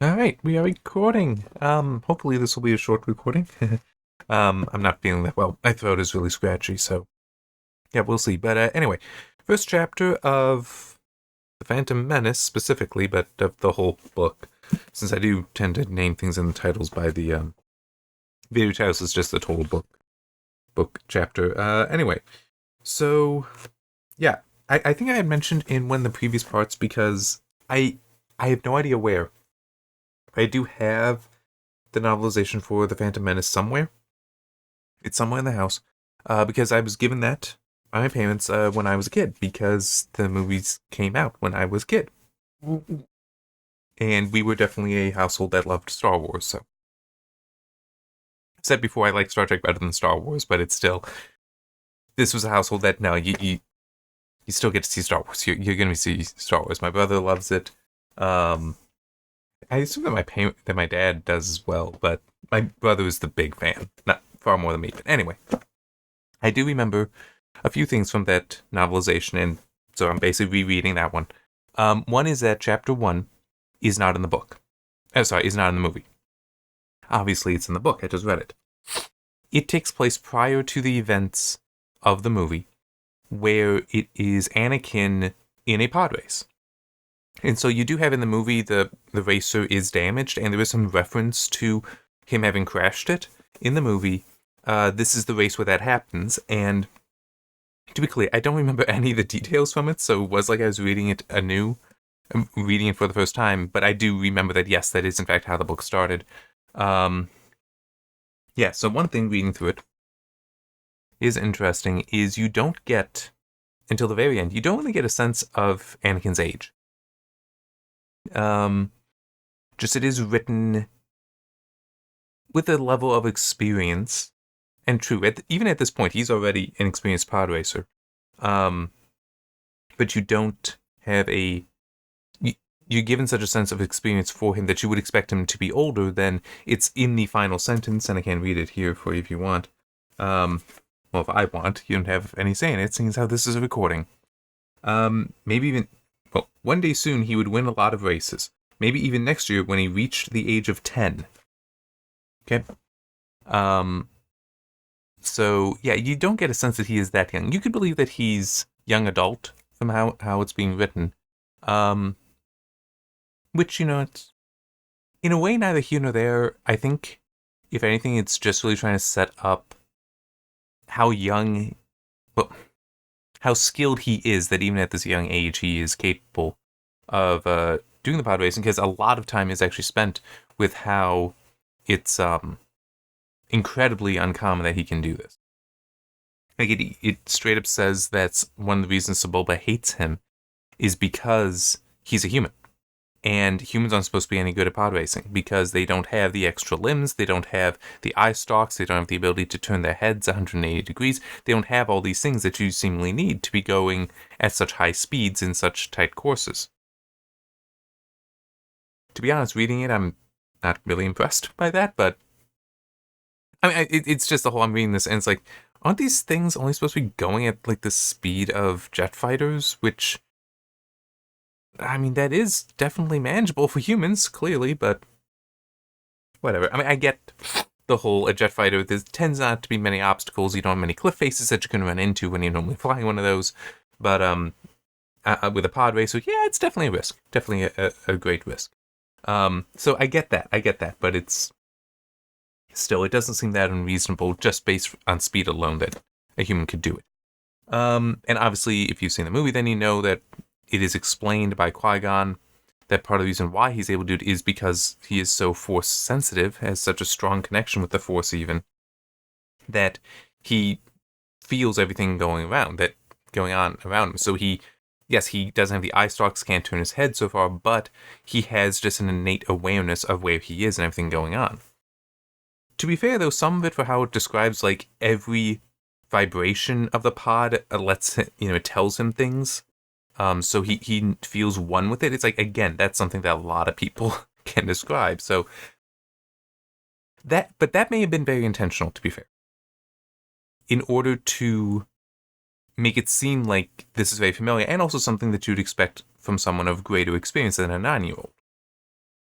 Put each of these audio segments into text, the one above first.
All right, we are recording. Hopefully this will be a short recording. I'm not feeling that well. My throat is really scratchy, so yeah, we'll see. But anyway, first chapter of The Phantom Menace specifically, but of the whole book, since I do tend to name things in the titles by the video titles is just the total book chapter. Anyway, so yeah, I think I had mentioned in one of the previous parts because I have no idea where. I do have the novelization for The Phantom Menace somewhere. It's somewhere in the house. Because I was given that by my parents when I was a kid, because the movies came out when I was a kid. And we were definitely a household that loved Star Wars, so. I said before I like Star Trek better than Star Wars, but it's still. This was a household that, no, you still get to see Star Wars. You're going to see Star Wars. My brother loves it. Um, I assume that my dad does as well, but my brother is the big fan, not far more than me. But anyway, I do remember a few things from that novelization, and so I'm basically rereading that one. One is that chapter one is not in the book. Sorry, is not in the movie. Obviously, it's in the book. I just read it. It takes place prior to the events of the movie, where it is Anakin in a pod race. And so you do have in the movie the racer is damaged, and there is some reference to him having crashed it in the movie. This is the race where that happens, and to be clear, I don't remember any of the details from it, so it was like I was reading it anew, reading it for the first time, but I do remember that, yes, that is in fact how the book started. Yeah, so one thing reading through it is interesting is you don't get, until the very end, you don't really get a sense of Anakin's age. Just it is written with a level of experience, and true, even at this point, he's already an experienced pod racer. But you don't have you're given such a sense of experience for him that you would expect him to be older than it's in the final sentence, and I can read it here for you if you want. Well, if I want, you don't have any say in it, seeing as how this is a recording. Maybe even, well, one day soon he would win a lot of races. Maybe even next year when he reached the age of 10. Okay? So, yeah, you don't get a sense that he is that young. You could believe that he's young adult from how it's being written. Which, it's, in a way, neither here nor there. I think, if anything, it's just really trying to set up how young, well, how skilled he is, that even at this young age, he is capable of doing the pod racing, because a lot of time is actually spent with how it's incredibly uncommon that he can do this. Like it straight up says that's one of the reasons Sebulba hates him is because he's a human. And humans aren't supposed to be any good at pod racing because they don't have the extra limbs, they don't have the eye stalks, they don't have the ability to turn their heads 180 degrees, they don't have all these things that you seemingly need to be going at such high speeds in such tight courses. To be honest, reading it, I'm not really impressed by that, but I mean, it's just the whole, I'm reading this and it's like, aren't these things only supposed to be going at like the speed of jet fighters, which, I mean, that is definitely manageable for humans, clearly, but whatever. I mean, I get the whole, a jet fighter, there tends not to be many obstacles, you don't have many cliff faces that you can run into when you're normally flying one of those, but with a pod racer, yeah, it's definitely a risk, definitely a great risk. So I get that, but it's, still, it doesn't seem that unreasonable just based on speed alone that a human could do it. And obviously, if you've seen the movie, then you know that it is explained by Qui-Gon that part of the reason why he's able to do it is because he is so force sensitive, has such a strong connection with the force even, that he feels everything going on around him. So yes, he doesn't have the eye stalks, can't turn his head so far, but he has just an innate awareness of where he is and everything going on. To be fair, though, some of it for how it describes like every vibration of the pod it tells him things. So he feels one with it. It's like, again, that's something that a lot of people can describe. So but that may have been very intentional, to be fair, in order to make it seem like this is very familiar and also something that you'd expect from someone of greater experience than a 9-year-old.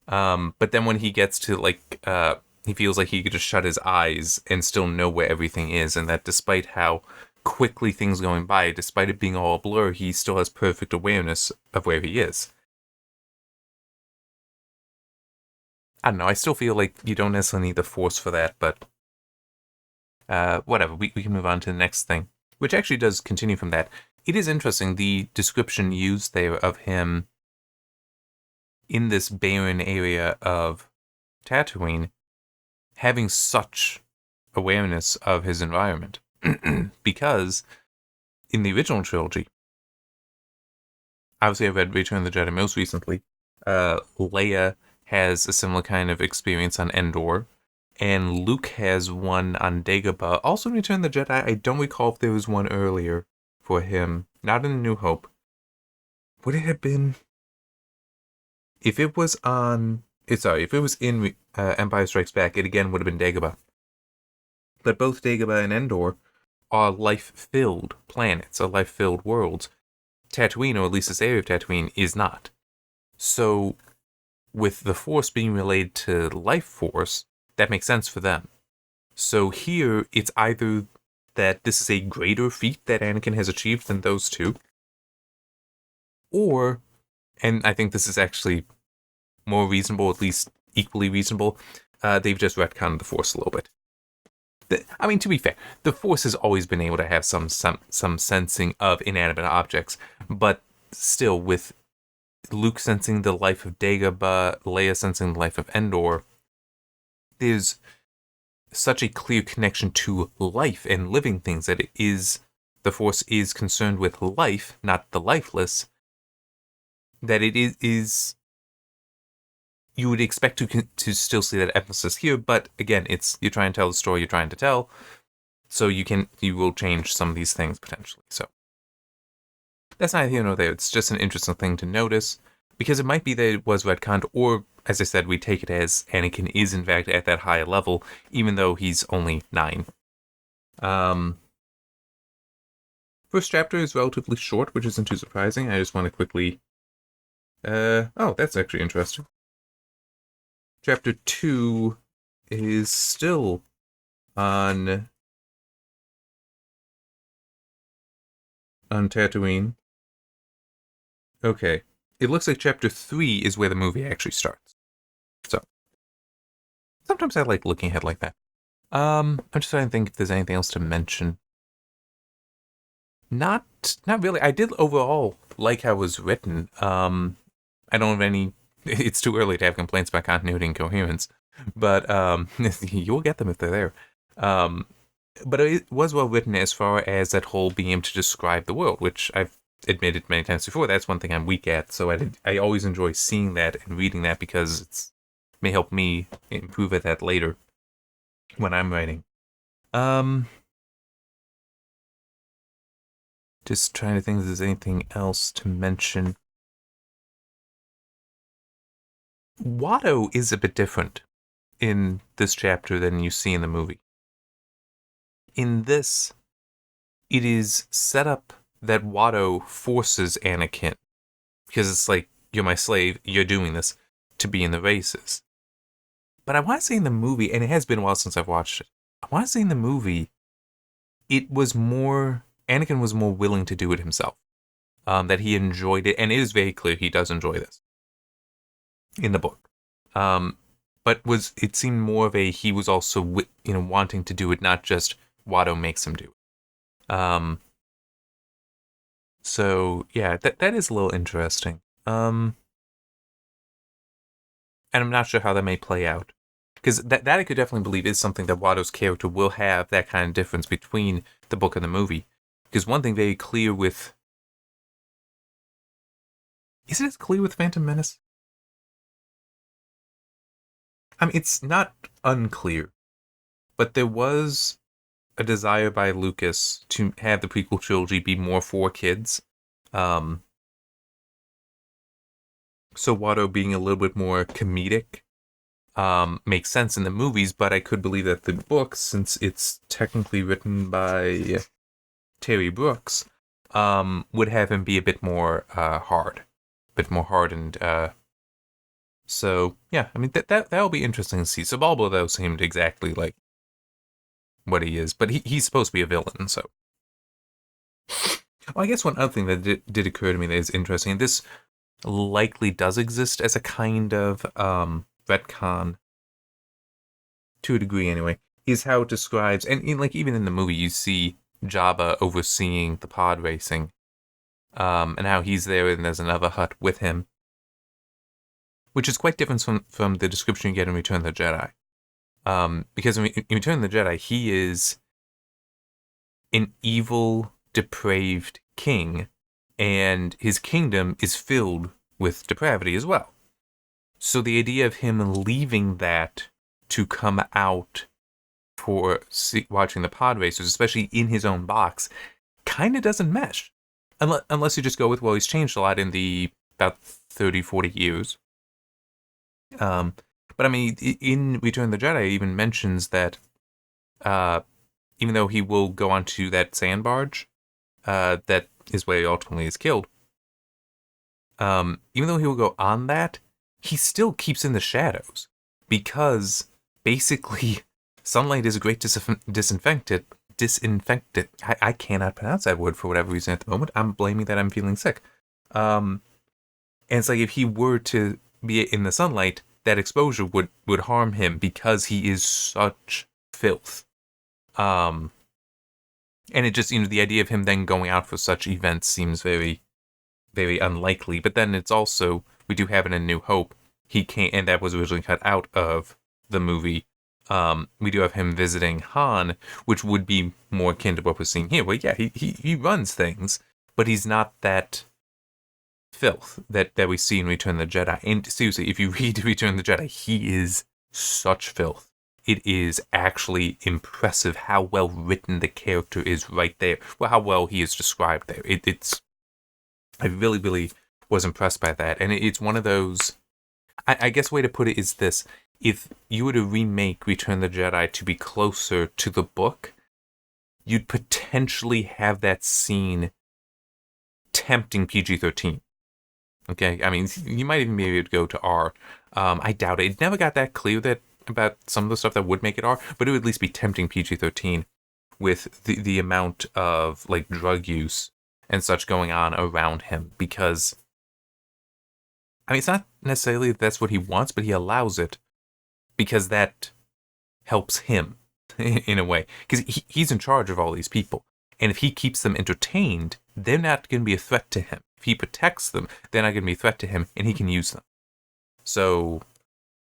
But then when he gets to he feels like he could just shut his eyes and still know where everything is, and that despite how quickly things going by, despite it being all a blur, he still has perfect awareness of where he is. I don't know. I still feel like you don't necessarily need the Force for that, but whatever. We can move on to the next thing, which actually does continue from that. It is interesting, the description used there of him in this barren area of Tatooine having such awareness of his environment. Because in the original trilogy, obviously I read Return of the Jedi most recently, Leia has a similar kind of experience on Endor, and Luke has one on Dagobah. Also in Return of the Jedi, I don't recall if there was one earlier for him. Not in New Hope. Would it have been... If it was on... if it was in Empire Strikes Back, it again would have been Dagobah. But both Dagobah and Endor are life-filled planets, are life-filled worlds. Tatooine, or at least this area of Tatooine, is not. So, with the Force being related to life force, that makes sense for them. So here, it's either that this is a greater feat that Anakin has achieved than those two, or, and I think this is actually more reasonable, at least equally reasonable, they've just retconned the Force a little bit. I mean, to be fair, the Force has always been able to have some sensing of inanimate objects, but still, with Luke sensing the life of Dagobah, Leia sensing the life of Endor, there's such a clear connection to life and living things that the Force is concerned with life, not the lifeless, that it is you would expect to still see that emphasis here, but again, you're trying to tell the story you're trying to tell, so you will change some of these things potentially. So that's not here nor there. It's just an interesting thing to notice, because it might be that it was retconned, or as I said, we take it as Anakin is in fact at that high level, even though he's only 9. First chapter is relatively short, which isn't too surprising. I just want to quickly... oh, that's actually interesting. Chapter 2 is still on Tatooine. Okay. It looks like chapter 3 is where the movie actually starts. So, sometimes I like looking ahead like that. I'm just trying to think if there's anything else to mention. Not really. I did overall like how it was written. I don't have any... It's too early to have complaints about continuity and coherence, but you'll get them if they're there. But it was well written as far as that whole being able to describe the world, which I've admitted many times before. That's one thing I'm weak at, so I always enjoy seeing that and reading that, because it may help me improve at that later when I'm writing. Just trying to think if there's anything else to mention. Watto is a bit different in this chapter than you see in the movie. In this, it is set up that Watto forces Anakin, because it's like, you're my slave, you're doing this, to be in the races. But I want to say in the movie, and it has been a while since I've watched it, I want to say in the movie, Anakin was more willing to do it himself. That he enjoyed it, and it is very clear he does enjoy this in the book. But it seemed more of he was also wanting to do it, not just Watto makes him do it. So yeah, that is a little interesting. And I'm not sure how that may play out, because that I could definitely believe is something that Watto's character will have, that kind of difference between the book and the movie. Because one thing very clear with... Is it as clear with Phantom Menace? I mean, it's not unclear, but there was a desire by Lucas to have the prequel trilogy be more for kids. So Watto being a little bit more comedic makes sense in the movies, but I could believe that the books, since it's technically written by Terry Brooks, would have him be a bit more hard and So yeah, I mean that'll be interesting to see. So Bulba though seemed exactly like what he is, but he's supposed to be a villain. So well, I guess one other thing that did occur to me that is interesting. And this likely does exist as a kind of retcon to a degree anyway, is how it describes, and like even in the movie, you see Jabba overseeing the pod racing, and how he's there and there's another hut with him, which is quite different from the description you get in Return of the Jedi. Because in Return of the Jedi, he is an evil, depraved king, and his kingdom is filled with depravity as well. So the idea of him leaving that to come out for watching the pod racers, especially in his own box, kind of doesn't mesh. Unless you just go with, well, he's changed a lot in the about 30, 40 years. But I mean, in Return of the Jedi, it even mentions that even though he will go onto that sand barge, that is where he ultimately is killed. Even though he will go on that, he still keeps in the shadows because basically sunlight is a great disinfectant. I cannot pronounce that word for whatever reason at the moment. I'm blaming that I'm feeling sick. And it's like if he were to be in the sunlight, that exposure would harm him because he is such filth. And it just, the idea of him then going out for such events seems very, very unlikely. But then it's also, we do have it in New Hope. He can't, and that was originally cut out of the movie. We do have him visiting Han, which would be more akin to what we're seeing here. Well, yeah, he runs things, but he's not that filth that we see in Return of the Jedi. And seriously, if you read Return of the Jedi, he is such filth. It is actually impressive how well written the character is right there. Well, how well he is described there. It's I really, really was impressed by that. And it's one of those, I guess way to put it is this. If you were to remake Return of the Jedi to be closer to the book, you'd potentially have that scene tempting PG-13. Okay? I mean, you might even be able to go to R. I doubt it. It never got that clear that about some of the stuff that would make it R, but it would at least be tempting PG-13 with the amount of like drug use and such going on around him, because I mean, it's not necessarily that's what he wants, but he allows it because that helps him in a way, because he's in charge of all these people, and if he keeps them entertained, they're not going to be a threat to him. If he protects them, they're not going to be a threat to him, and he can use them. So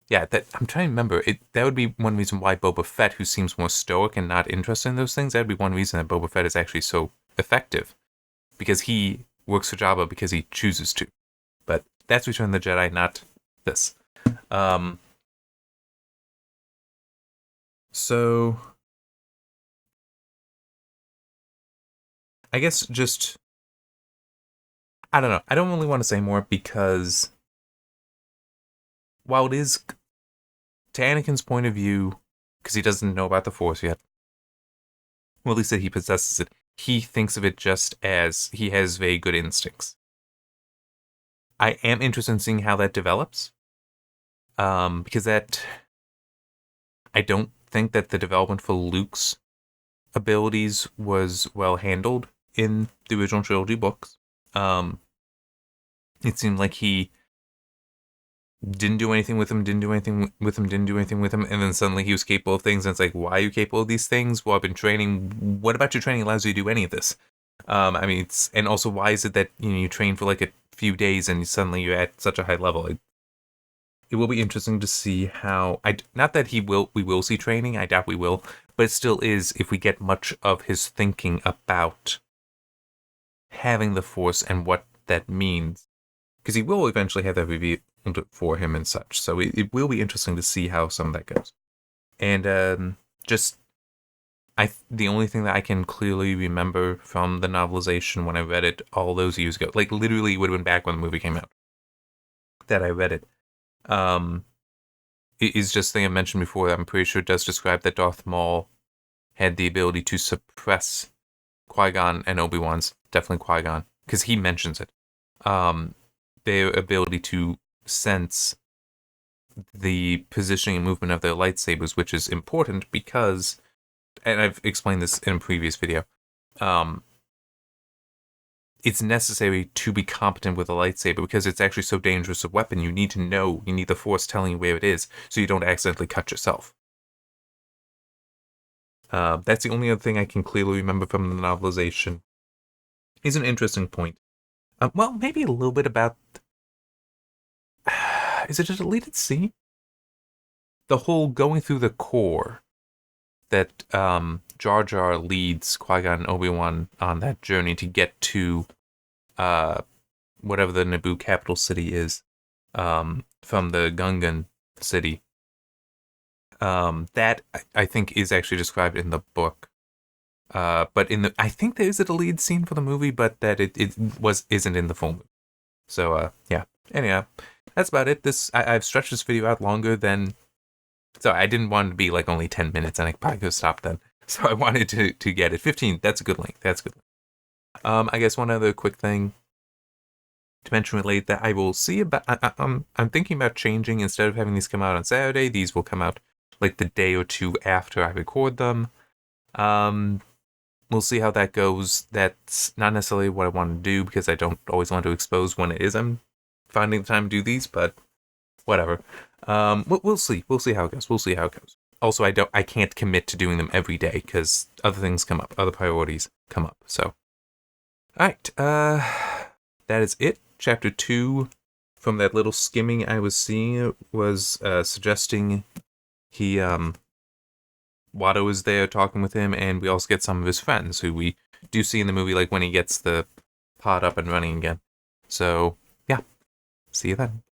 yeah, that I'm trying to remember. That would be one reason why Boba Fett, who seems more stoic and not interested in those things, that'd be one reason that Boba Fett is actually so effective, because he works for Jabba because he chooses to. But that's Return of the Jedi, not this. So I guess just, I don't know. I don't really want to say more because while it is, to Anakin's point of view, because he doesn't know about the Force yet, well, at least that he possesses it, he thinks of it just as he has very good instincts. I am interested in seeing how that develops, because that, I don't think that the development for Luke's abilities was well handled in the original trilogy books. It seemed like he didn't do anything with him, and then suddenly he was capable of things, and it's like, why are you capable of these things? Well, I've been training. What about your training allows you to do any of this? I mean, and also, why is it that you train for like a few days and suddenly you're at such a high level? It will be interesting to see how. Not that we will see training. I doubt we will, but it still is if we get much of his thinking about having the Force and what that means, because he will eventually have that revealed for him and such. So it will be interesting to see how some of that goes. And the only thing that I can clearly remember from the novelization when I read it all those years ago, like literally it would have been back when the movie came out, that I read it. It is just thing I mentioned before that I'm pretty sure it does describe that Darth Maul had the ability to suppress Qui-Gon and Obi-Wan's, definitely Qui-Gon, because he mentions it. Their ability to sense the positioning and movement of their lightsabers, which is important because, and I've explained this in a previous video, it's necessary to be competent with a lightsaber because it's actually so dangerous a weapon. You need to know, you need the Force telling you where it is so you don't accidentally cut yourself. That's the only other thing I can clearly remember from the novelization. Is an interesting point. Well, maybe a little bit about... Is it a deleted scene? The whole going through the core that Jar Jar leads Qui-Gon and Obi-Wan on that journey to get to whatever the Naboo capital city is, from the Gungan city. That I think is actually described in the book. But I think there is a deleted scene for the movie, but that it isn't in the full movie. So yeah. Anyhow, that's about it. I've stretched this video out longer than, so I didn't want it to be like only 10 minutes, and I probably could have stopped then. So I wanted to get it 15. That's a good length. That's good. I guess one other quick thing to mention related that I will see about. I'm thinking about changing, instead of having these come out on Saturday, these will come out like the day or two after I record them. We'll see how that goes. That's not necessarily what I want to do because I don't always want to expose when it is I'm finding the time to do these, but whatever. We'll see. We'll see how it goes. We'll see how it goes. Also, I can't commit to doing them every day because other things come up, other priorities come up. So, all right. That is it. Chapter 2, from that little skimming I was seeing, was suggesting he Watto is there talking with him, and we also get some of his friends who we do see in the movie, like when he gets the pod up and running again. So, yeah. See you then.